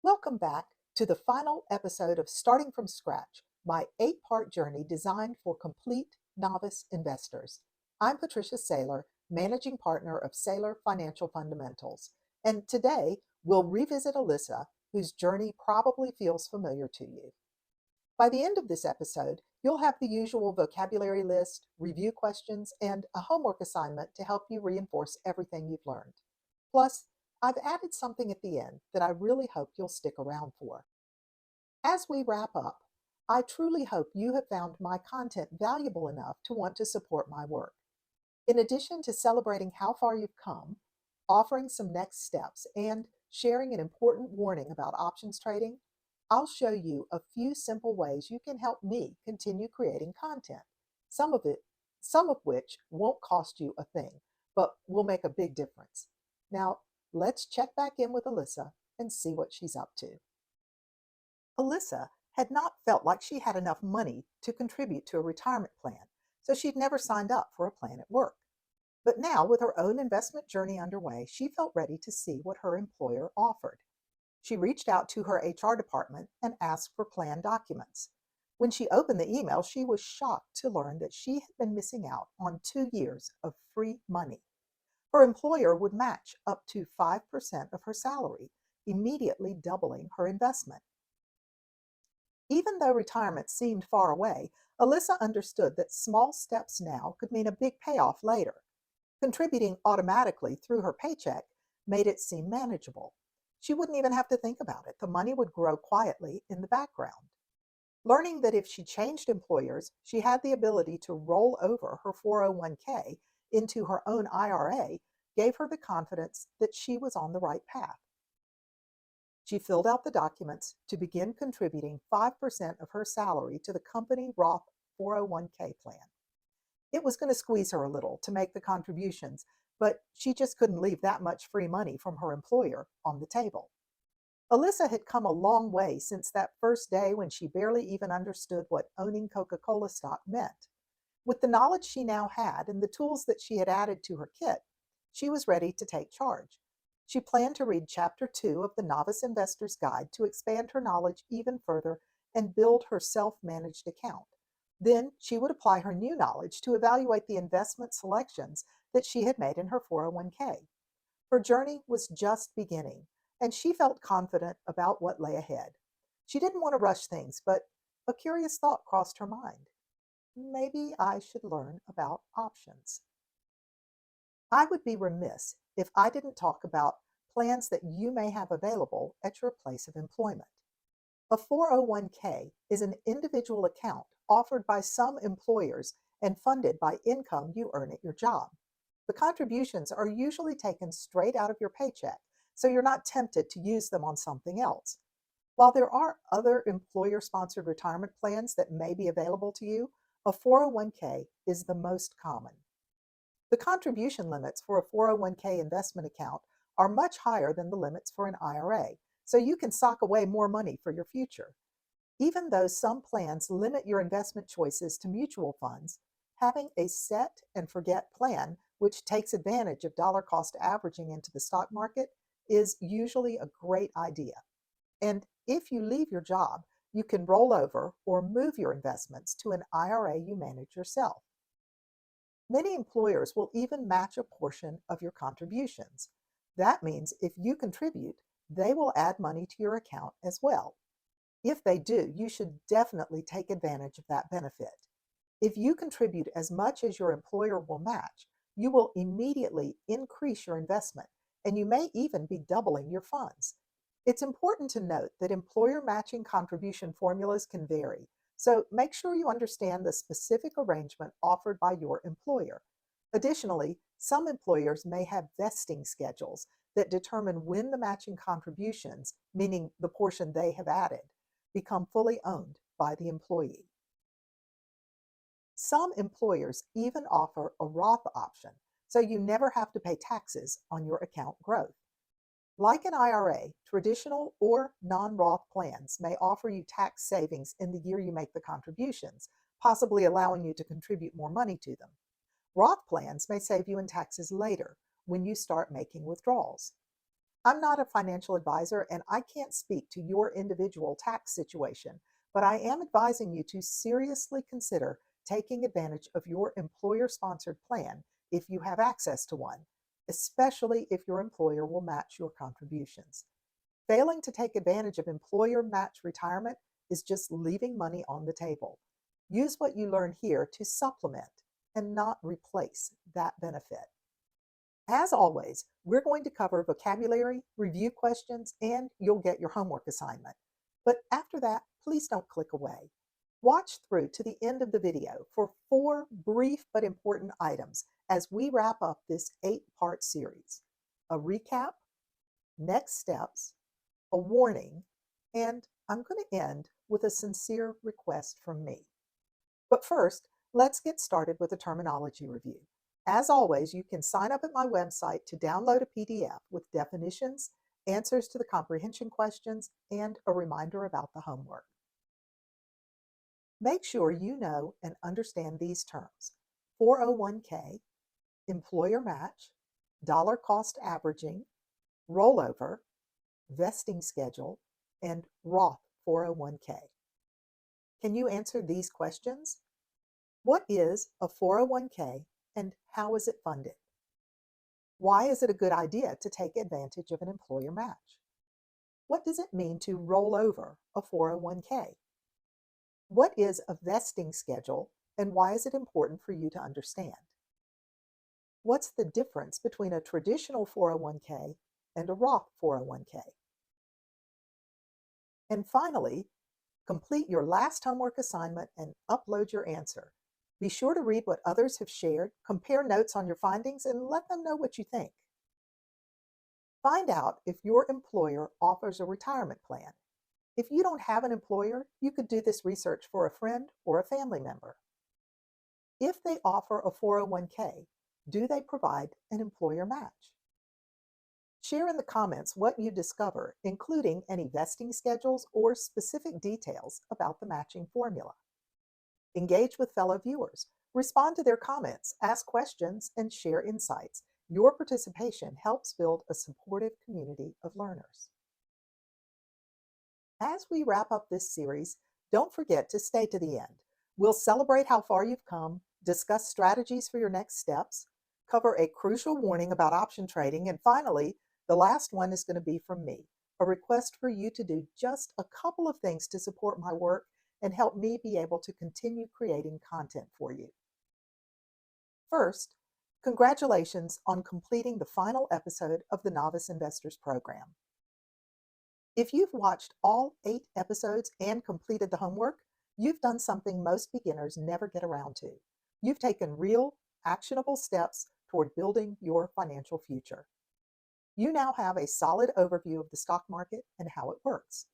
Welcome back to the final episode of Starting from Scratch, my 8-part journey designed for complete novice investors. I'm Patricia Saylor, managing partner of Saylor Financial Fundamentals, and today we'll revisit Alyssa, whose journey probably feels familiar to you. By the end of this episode, you'll have the usual vocabulary list, review questions, and a homework assignment to help you reinforce everything you've learned. Plus, I've added something at the end that I really hope you'll stick around for. As we wrap up, I truly hope you have found my content valuable enough to want to support my work. In addition to celebrating how far you've come, offering some next steps, and sharing an important warning about options trading, I'll show you a few simple ways you can help me continue creating content. Some of which won't cost you a thing, but will make a big difference. Now, let's check back in with Alyssa and see what she's up to. Alyssa had not felt like she had enough money to contribute to a retirement plan, so she'd never signed up for a plan at work. But now, with her own investment journey underway, she felt ready to see what her employer offered. She reached out to her HR department and asked for plan documents. When she opened the email, she was shocked to learn that she had been missing out on 2 years of free money. Her employer would match up to 5% of her salary, immediately doubling her investment. Even though retirement seemed far away, Alyssa understood that small steps now could mean a big payoff later. Contributing automatically through her paycheck made it seem manageable. She wouldn't even have to think about it. The money would grow quietly in the background. Learning that if she changed employers, she had the ability to roll over her 401k into her own IRA gave her the confidence that she was on the right path. She filled out the documents to begin contributing 5% of her salary to the company Roth 401k plan. It was going to squeeze her a little to make the contributions, but she just couldn't leave that much free money from her employer on the table. Alyssa had come a long way since that first day when she barely even understood what owning Coca-Cola stock meant. With the knowledge she now had and the tools that she had added to her kit, she was ready to take charge. She planned to read Chapter 2 of the Novice Investor's Guide to expand her knowledge even further and build her self-managed account. Then she would apply her new knowledge to evaluate the investment selections that she had made in her 401k. Her journey was just beginning, and she felt confident about what lay ahead. She didn't want to rush things, but a curious thought crossed her mind. Maybe I should learn about options. I would be remiss if I didn't talk about plans that you may have available at your place of employment. A 401k is an individual account offered by some employers and funded by income you earn at your job. The contributions are usually taken straight out of your paycheck, so you're not tempted to use them on something else. While there are other employer-sponsored retirement plans that may be available to you, a 401k is the most common. The contribution limits for a 401k investment account are much higher than the limits for an IRA, so you can sock away more money for your future. Even though some plans limit your investment choices to mutual funds, having a set and forget plan, which takes advantage of dollar cost averaging into the stock market, is usually a great idea. And if you leave your job, you can roll over or move your investments to an IRA you manage yourself. Many employers will even match a portion of your contributions. That means if you contribute, they will add money to your account as well. If they do, you should definitely take advantage of that benefit. If you contribute as much as your employer will match, you will immediately increase your investment, and you may even be doubling your funds. It's important to note that employer matching contribution formulas can vary, so make sure you understand the specific arrangement offered by your employer. Additionally, some employers may have vesting schedules that determine when the matching contributions, meaning the portion they have added, become fully owned by the employee. Some employers even offer a Roth option, so you never have to pay taxes on your account growth. Like an IRA, traditional or non-Roth plans may offer you tax savings in the year you make the contributions, possibly allowing you to contribute more money to them. Roth plans may save you in taxes later when you start making withdrawals. I'm not a financial advisor and I can't speak to your individual tax situation, but I am advising you to seriously consider taking advantage of your employer sponsored plan if you have access to one, especially if your employer will match your contributions. Failing to take advantage of employer match retirement is just leaving money on the table. Use what you learn here to supplement and not replace that benefit. As always, we're going to cover vocabulary, review questions, and you'll get your homework assignment. But after that, please don't click away. Watch through to the end of the video for 4 brief but important items as we wrap up this 8-part series: a recap, next steps, a warning, and I'm going to end with a sincere request from me. But first, let's get started with a terminology review. As always, you can sign up at my website to download a PDF with definitions, answers to the comprehension questions, and a reminder about the homework. Make sure you know and understand these terms: 401k, employer match, dollar cost averaging, rollover, vesting schedule, and Roth 401k. Can you answer these questions? What is a 401k and how is it funded? Why is it a good idea to take advantage of an employer match? What does it mean to roll over a 401k? What is a vesting schedule and why is it important for you to understand? What's the difference between a traditional 401k and a Roth 401k? And finally, complete your last homework assignment and upload your answer. Be sure to read what others have shared, compare notes on your findings, and let them know what you think. Find out if your employer offers a retirement plan. If you don't have an employer, you could do this research for a friend or a family member. If they offer a 401k, do they provide an employer match? Share in the comments what you discover, including any vesting schedules or specific details about the matching formula. Engage with fellow viewers, respond to their comments, ask questions, and share insights. Your participation helps build a supportive community of learners. As we wrap up this series, don't forget to stay to the end. We'll celebrate how far you've come, discuss strategies for your next steps, cover a crucial warning about option trading, and finally, the last one is going to be from me, a request for you to do just a couple of things to support my work and help me be able to continue creating content for you. First, congratulations on completing the final episode of the Novice Investors Program. If you've watched all 8 episodes and completed the homework, you've done something most beginners never get around to. You've taken real, actionable steps toward building your financial future. You now have a solid overview of the stock market and how it works.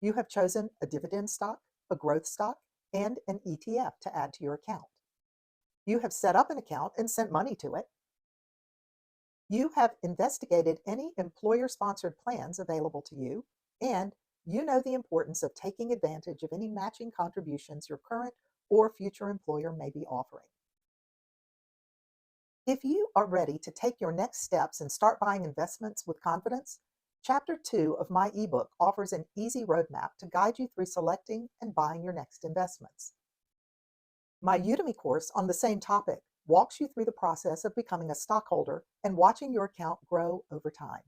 You have chosen a dividend stock, a growth stock, and an ETF to add to your account. You have set up an account and sent money to it. You have investigated any employer-sponsored plans available to you, and you know the importance of taking advantage of any matching contributions your current or future employer may be offering. If you are ready to take your next steps and start buying investments with confidence, Chapter 2 of my ebook offers an easy roadmap to guide you through selecting and buying your next investments. My Udemy course on the same topic walks you through the process of becoming a stockholder and watching your account grow over time.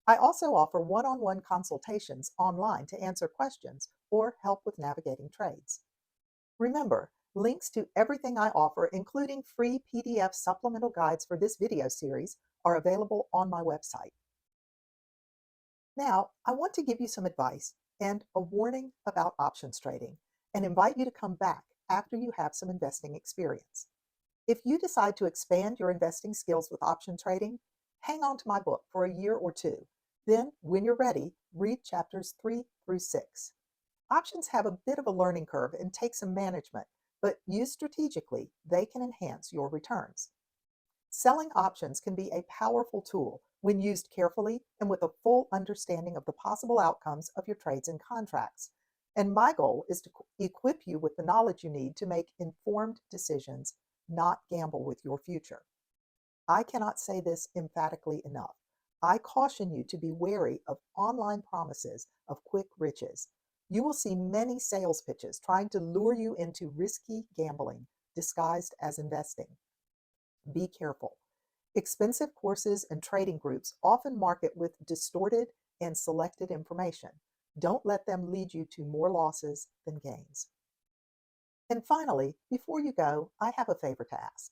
I also offer one-on-one consultations online to answer questions or help with navigating trades. Remember, links to everything I offer, including free PDF supplemental guides for this video series, are available on my website. Now, I want to give you some advice and a warning about options trading and invite you to come back after you have some investing experience. If you decide to expand your investing skills with option trading, hang on to my book for a year or 2. Then, when you're ready, read chapters 3 through 6. Options have a bit of a learning curve and take some management, but used strategically, they can enhance your returns. Selling options can be a powerful tool when used carefully and with a full understanding of the possible outcomes of your trades and contracts. And my goal is to equip you with the knowledge you need to make informed decisions, not gamble with your future. I cannot say this emphatically enough. I caution you to be wary of online promises of quick riches. You will see many sales pitches trying to lure you into risky gambling disguised as investing. Be careful. Expensive courses and trading groups often market with distorted and selected information. Don't let them lead you to more losses than gains. And finally, before you go, I have a favor to ask.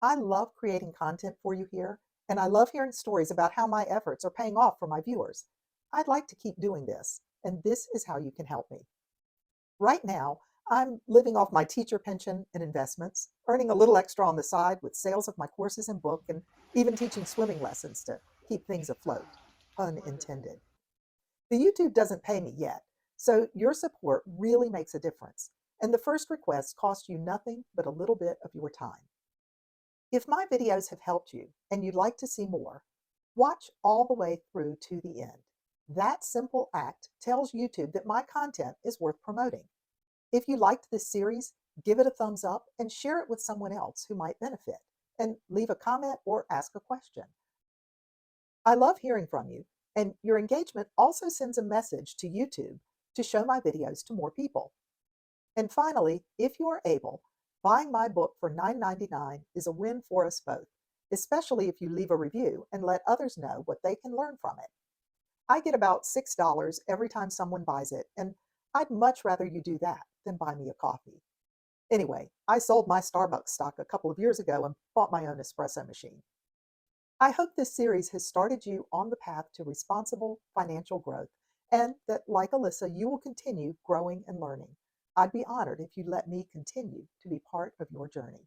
I love creating content for you here, and I love hearing stories about how my efforts are paying off for my viewers. I'd like to keep doing this, and this is how you can help me. Right now, I'm living off my teacher pension and investments, earning a little extra on the side with sales of my courses and book, and even teaching swimming lessons to keep things afloat. Pun intended. The YouTube doesn't pay me yet, so your support really makes a difference. And the first request costs you nothing but a little bit of your time. If my videos have helped you and you'd like to see more, watch all the way through to the end. That simple act tells YouTube that my content is worth promoting. If you liked this series, give it a thumbs up and share it with someone else who might benefit, and leave a comment or ask a question. I love hearing from you, and your engagement also sends a message to YouTube to show my videos to more people. And finally, if you are able, buying my book for $9.99 is a win for us both, especially if you leave a review and let others know what they can learn from it. I get about $6 every time someone buys it, and I'd much rather you do that than buy me a coffee. Anyway, I sold my Starbucks stock a couple of years ago and bought my own espresso machine. I hope this series has started you on the path to responsible financial growth, and that, like Alyssa, you will continue growing and learning. I'd be honored if you'd let me continue to be part of your journey.